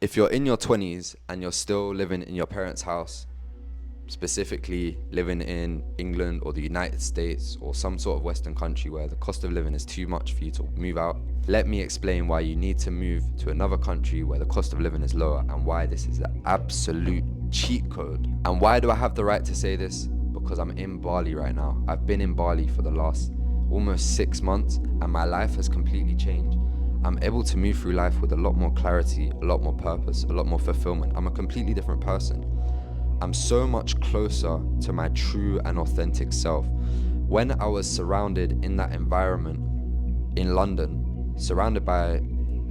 If you're in your 20s and you're still living in your parents' house, specifically living in England or the United States or some sort of Western country where the cost of living is too much for you to move out, let me explain why you need to move to another country where the cost of living is lower and why this is an absolute cheat code. And why do I have the right to say this? Because I'm in Bali right now. I've been in Bali for the last almost 6 months and my life has completely changed. I'm able to move through life with a lot more clarity, a lot more purpose, a lot more fulfillment. I'm a completely different person. I'm so much closer to my true and authentic self. When I was surrounded in that environment in London, surrounded by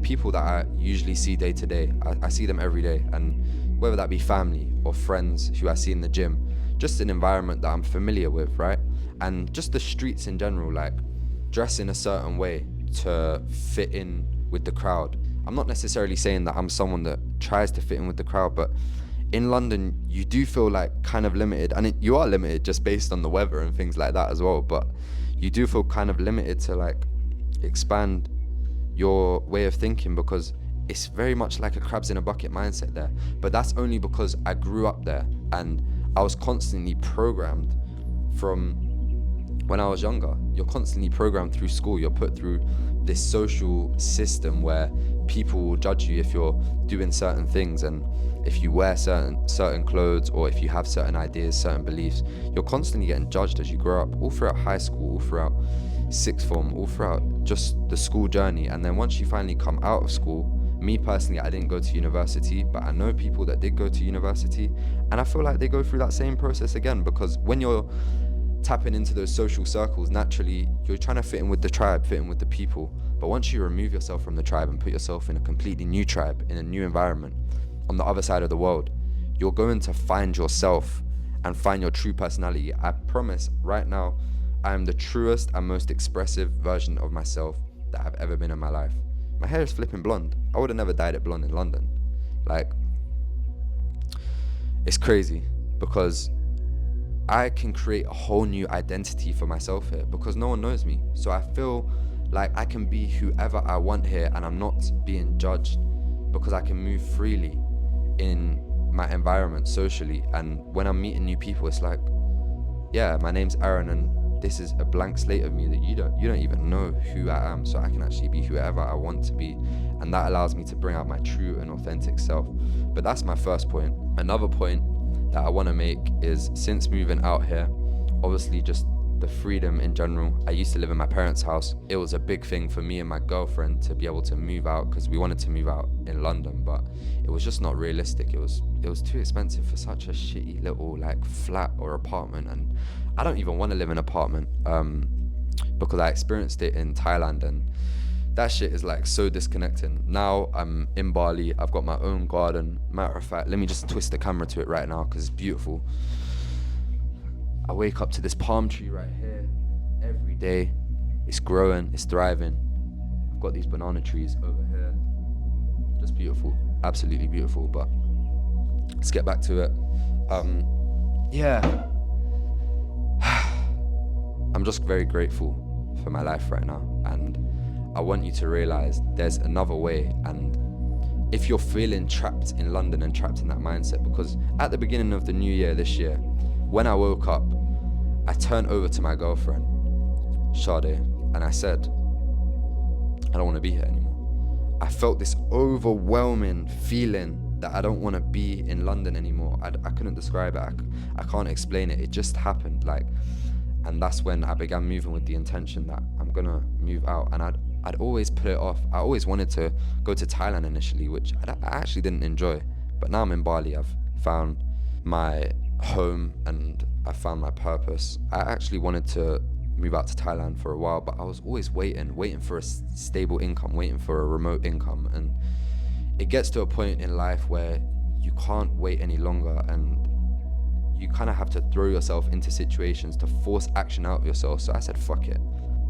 people that I usually see day to day, I see them every day, and whether that be family or friends who I see in the gym, just an environment that I'm familiar with, right? And just the streets in general, like dress in a certain way to fit in with the crowd. I'm not necessarily saying that I'm someone that tries to fit in with the crowd, but in London you do feel like kind of limited, and you are limited just based on the weather and things like that as well, but you do feel kind of limited to like expand your way of thinking because it's very much like a crabs in a bucket mindset there. But that's only because I grew up there and I was constantly programmed from when I was younger. You're constantly programmed through school. You're put through this social system where people will judge you if you're doing certain things, and if you wear certain clothes, or if you have certain ideas, certain beliefs. You're constantly getting judged as you grow up, all throughout high school, all throughout sixth form, all throughout just the school journey. And then once you finally come out of school, me personally, I didn't go to university, but I know people that did go to university, and I feel like they go through that same process again, because when you're tapping into those social circles, naturally you're trying to fit in with the tribe, fit in with the people. But once you remove yourself from the tribe and put yourself in a completely new tribe, in a new environment, on the other side of the world, you're going to find yourself and find your true personality. I promise right now, I am the truest and most expressive version of myself that I've ever been in my life. My hair is flipping blonde. I would have never dyed it blonde in London. Like, it's crazy because I can create a whole new identity for myself here because no one knows me. So I feel like I can be whoever I want here and I'm not being judged because I can move freely in my environment socially. And when I'm meeting new people, it's like, yeah, my name's Aaron and this is a blank slate of me that you don't even know who I am. So I can actually be whoever I want to be. And that allows me to bring out my true and authentic self. But that's my first point. Another point that I want to make is, since moving out here, obviously just the freedom in general. I used to live in my parents' house. It was a big thing for me and my girlfriend to be able to move out because we wanted to move out in London, but it was just not realistic. It was too expensive for such a shitty little like flat or apartment, and I don't even want to live in an apartment because I experienced it in Thailand and that shit is like so disconnecting. Now I'm in Bali, I've got my own garden. Matter of fact, let me just twist the camera to it right now because it's beautiful. I wake up to this palm tree right here every day. It's growing, it's thriving. I've got these banana trees over here. Just beautiful, absolutely beautiful. But let's get back to it. Yeah. I'm just very grateful for my life right now, and I want you to realize there's another way. And if you're feeling trapped in London and trapped in that mindset, because at the beginning of the new year this year, when I woke up, I turned over to my girlfriend, Sade, and I said, I don't want to be here anymore. I felt this overwhelming feeling that I don't want to be in London anymore. I couldn't describe it. I can't explain it. It just happened. And that's when I began moving with the intention that I'm gonna move out. And I'd always put it off. I always wanted to go to Thailand initially, which I actually didn't enjoy. But now I'm in Bali. I've found my home and I found my purpose. I actually wanted to move out to Thailand for a while, but I was always waiting for a stable income, waiting for a remote income. And it gets to a point in life where you can't wait any longer, and you kind of have to throw yourself into situations to force action out of yourself. So I said, fuck it.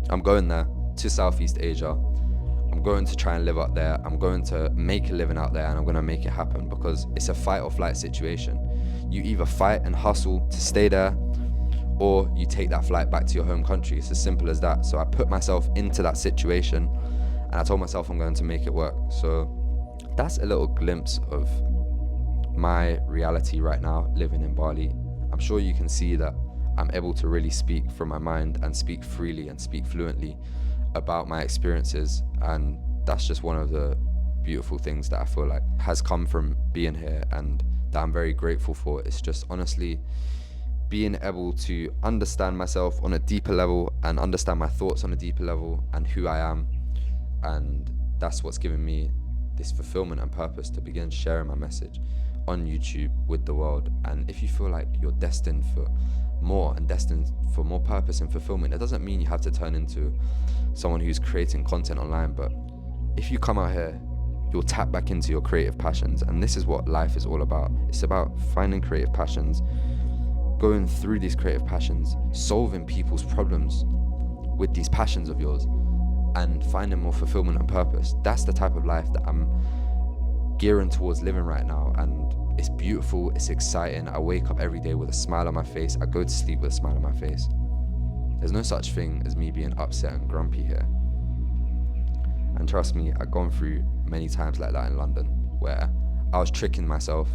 I'm going there to Southeast Asia. I'm going to try and live out there. I'm going to make a living out there, and I'm going to make it happen because it's a fight or flight situation. You either fight and hustle to stay there, or you take that flight back to your home country. It's as simple as that. So I put myself into that situation and I told myself I'm going to make it work. So that's a little glimpse of my reality right now living in Bali. I'm sure you can see that I'm able to really speak from my mind and speak freely and speak fluently about my experiences, and that's just one of the beautiful things that I feel like has come from being here and that I'm very grateful for. It's just honestly being able to understand myself on a deeper level and understand my thoughts on a deeper level and who I am, and that's what's given me this fulfillment and purpose to begin sharing my message on YouTube with the world. And if you feel like you're destined for more and destined for more purpose and fulfillment, it doesn't mean you have to turn into someone who's creating content online, but if you come out here, you'll tap back into your creative passions. And this is what life is all about. It's about finding creative passions, going through these creative passions, solving people's problems with these passions of yours, and finding more fulfillment and purpose. That's the type of life that I'm gearing towards living right now, and it's beautiful, it's exciting. I wake up every day with a smile on my face. I go to sleep with a smile on my face. There's no such thing as me being upset and grumpy here. And trust me, I've gone through many times like that in London, where I was tricking myself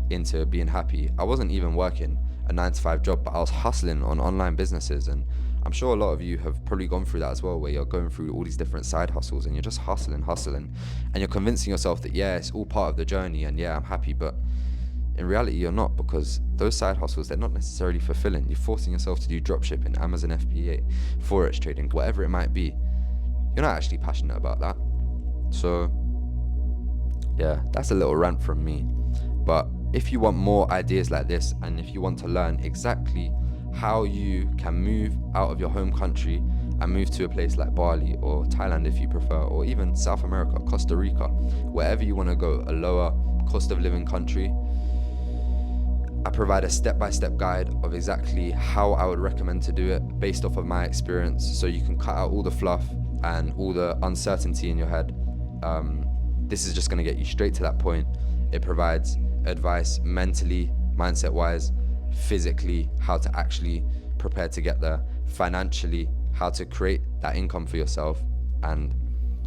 into being happy. I wasn't even working a 9-to-5 job, but I was hustling on online businesses. And I'm sure a lot of you have probably gone through that as well, where you're going through all these different side hustles and you're just hustling, and you're convincing yourself that, yeah, it's all part of the journey and yeah, I'm happy. But in reality, you're not, because those side hustles, they're not necessarily fulfilling. You're forcing yourself to do dropshipping, Amazon FBA, Forex trading, whatever it might be. You're not actually passionate about that. So yeah, that's a little rant from me. But if you want more ideas like this, and if you want to learn exactly how you can move out of your home country and move to a place like Bali or Thailand if you prefer, or even South America, Costa Rica, wherever you want to go, a lower cost of living country, I provide a step-by-step guide of exactly how I would recommend to do it based off of my experience, so you can cut out all the fluff and all the uncertainty in your head. This is just going to get you straight to that point. It provides advice mentally, mindset-wise, physically, how to actually prepare to get there, financially, how to create that income for yourself, and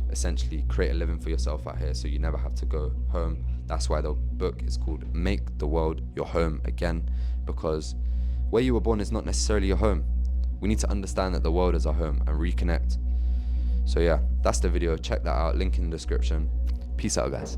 essentially create a living for yourself out here so you never have to go home. That's why the book is called Make the World Your Home Again, because where you were born is not necessarily your home. We need to understand that the world is our home and reconnect. So yeah, that's the video. Check that out. Link in the description. Peace out, guys.